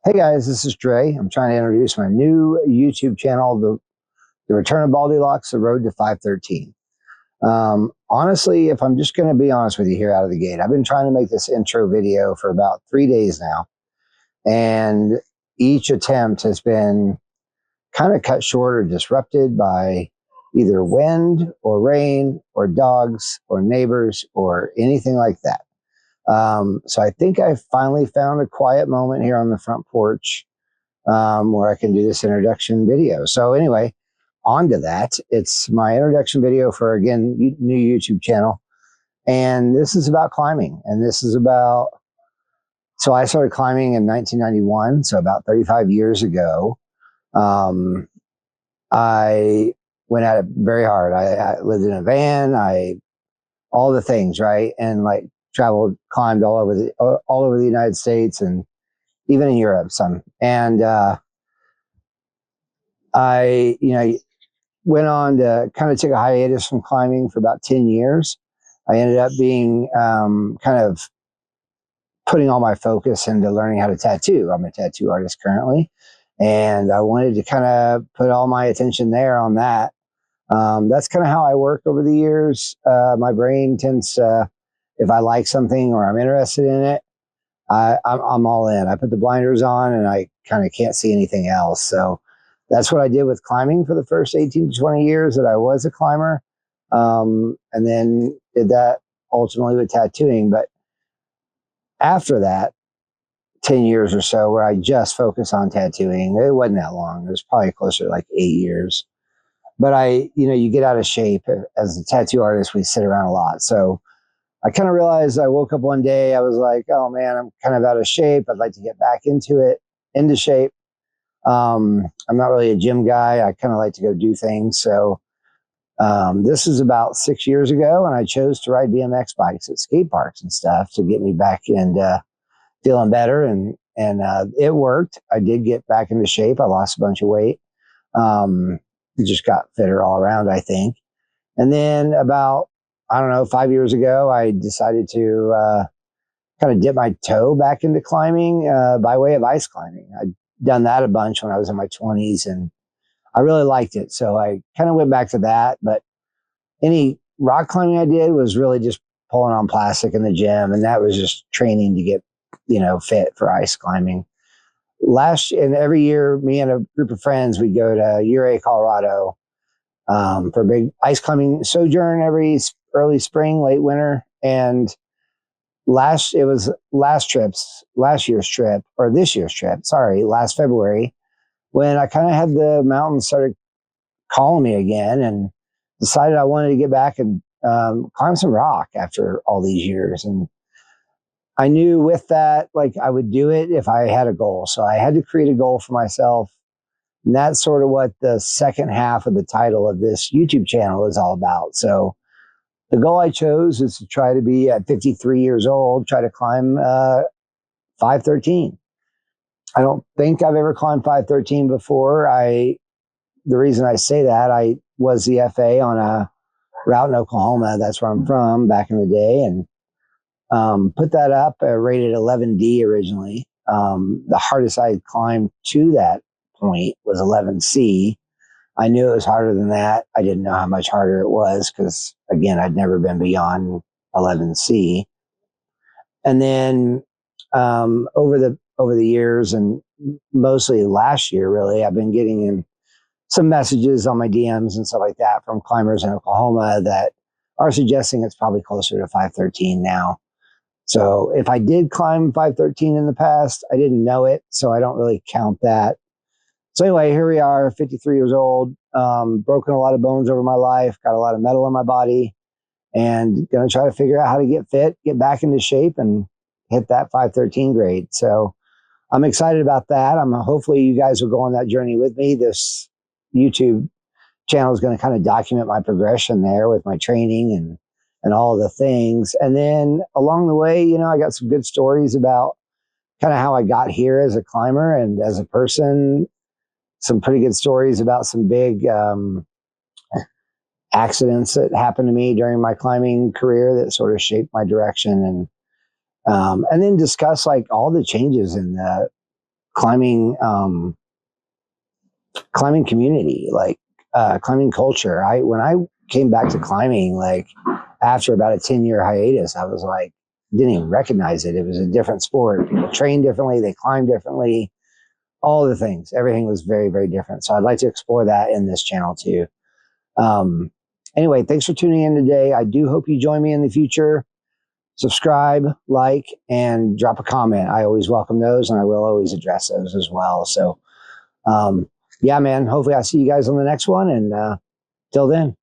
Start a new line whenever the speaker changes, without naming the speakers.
Hey guys, this is Dre. I'm trying to introduce my new YouTube channel, The Return of Baldilocks, The Road to 513. Honestly, if I'm just going to be honest with you here out of the gate, I've been trying to make this intro video for about 3 days now, and each attempt has been kind of cut short or disrupted by either wind or rain or dogs or neighbors or anything like that. So I think I finally found a quiet moment here on the front porch where I can do this introduction video. So anyway, on to that. It's my introduction video for, again, new YouTube channel. And this is about climbing. And this is about, so I started climbing in 1991, so about 35 years ago. I went at it very hard. I lived in a van, all the things, right? And like climbed all over the United States and even in Europe some. And I, went on to kind of take a hiatus from climbing for about 10 years. I ended up being kind of putting all my focus into learning how to tattoo. I'm a tattoo artist currently, and I wanted to kind of put all my attention there on that. That's kind of how I work over the years. My brain tends to, if I like something or I'm interested in it, I'm all in. I put the blinders on and I kind of can't see anything else. So that's what I did with climbing for the first 18 to 20 years that I was a climber. And then did that ultimately with tattooing. But after that, 10 years or so where I just focused on tattooing, it wasn't that long. It was probably closer to like 8 years. But you get out of shape as a tattoo artist. We sit around a lot. So I kind of realized, I woke up one day, I was like, oh man, I'm kind of out of shape. I'd like to get back into shape. I'm not really a gym guy. I kind of like to go do things. So this is about 6 years ago, and I chose to ride BMX bikes at skate parks and stuff to get me back into feeling better. And it worked. I did get back into shape. I lost a bunch of weight. Just got fitter all around, I think. And then about, I don't know, 5 years ago, I decided to kind of dip my toe back into climbing by way of ice climbing. I'd done that a bunch when I was in my 20s, and I really liked it. So I kind of went back to that. But any rock climbing I did was really just pulling on plastic in the gym, and that was just training to get, fit for ice climbing. And every year, me and a group of friends, we'd go to Ouray, Colorado, for a big ice climbing sojourn every early spring, late winter. And last year's trip, last February, when I kind of had the mountains started calling me again, and decided I wanted to get back and climb some rock after all these years. And I knew with that, like, I would do it if I had a goal. So I had to create a goal for myself. And that's sort of what the second half of the title of this YouTube channel is all about. So the goal I chose is to try to be, at 53 years old, try to climb 513. I don't think I've ever climbed 513 before. The reason I say that, I was the FA on a route in Oklahoma. That's where I'm from, back in the day, and put that up, rated 11D originally. The hardest I had climbed to that point was 11C. I knew it was harder than that. I didn't know how much harder it was because, again, I'd never been beyond 11C. And then over the years, and mostly last year, really, I've been getting in some messages on my DMs and stuff like that from climbers in Oklahoma that are suggesting it's probably closer to 513 now. So if I did climb 513 in the past, I didn't know it, so I don't really count that. So anyway, here we are, 53 years old, broken a lot of bones over my life, got a lot of metal in my body, and going to try to figure out how to get fit, get back into shape, and hit that 513 grade. So I'm excited about that. Hopefully you guys will go on that journey with me. This YouTube channel is going to kind of document my progression there with my training and all of the things. And then along the way, I got some good stories about kind of how I got here as a climber and as a person. Some pretty good stories about some big accidents that happened to me during my climbing career that sort of shaped my direction, and then discuss like all the changes in the climbing, climbing community, like climbing culture. When I came back to climbing, like after about a 10-year hiatus, I was like, didn't even recognize it. It was a different sport. People train differently, they climb differently, all the things. Everything was very, very different. So I'd like to explore that in this channel too. Um, anyway, thanks for tuning in today. I do hope you join me in the future. Subscribe, like, and drop a comment. I always welcome those, and I will always address those as well. So, yeah, man, hopefully I'll see you guys on the next one. And till then.